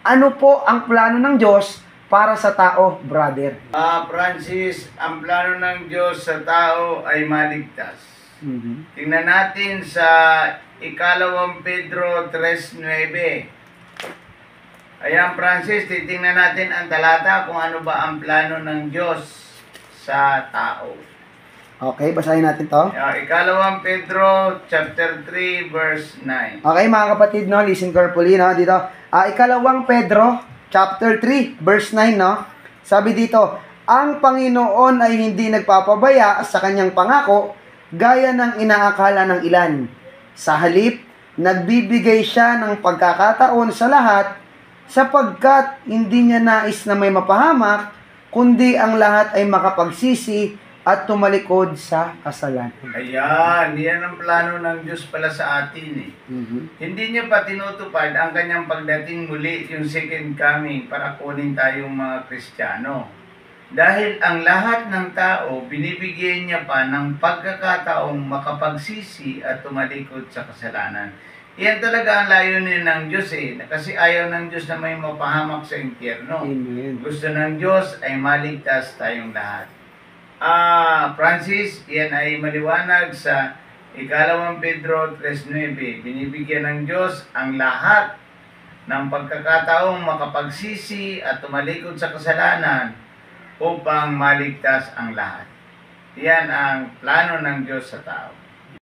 Ano po ang plano ng Diyos para sa tao, brother? Francis, ang plano ng Diyos sa tao ay maligtas. Tingnan natin sa ikalawang Pedro 3:9. Ayan, Francis, titingnan natin ang talata kung ano ba ang plano ng Diyos sa tao. Okay, basahin natin to. Ikalawang Pedro chapter 3 verse 9. Okay, mga kapatid, no, listen carefully, no, dito. Ikalawang Pedro chapter 3 verse 9, no. Sabi dito, ang Panginoon ay hindi nagpapabaya sa kanyang pangako gaya ng inaakala ng ilan. Sa halip, nagbibigay siya ng pagkakataon sa lahat sapagkat hindi niya nais na may mapahamak, kundi ang lahat ay makapagsisi at tumalikod sa kasalanan. Ayan, yan ang plano ng Diyos pala sa atin eh. Hindi niya pa tinutupad ang kanyang pagdating muli, yung second coming, para kunin tayong mga Kristiyano. Dahil ang lahat ng tao, binibigyan niya pa ng pagkakataong makapagsisi at tumalikod sa kasalanan. Yan talaga ang layunin ng Diyos eh. Kasi ayaw ng Diyos na may mapahamak sa impyerno. Amen. Gusto ng Diyos ay maligtas tayong lahat. Francis, yan ay maliwanag sa ikalawang Pedro 3:9. Binibigyan ng Diyos ang lahat ng pagkakataong makapagsisi at tumalikod sa kasalanan upang maligtas ang lahat. Yan ang plano ng Diyos sa tao.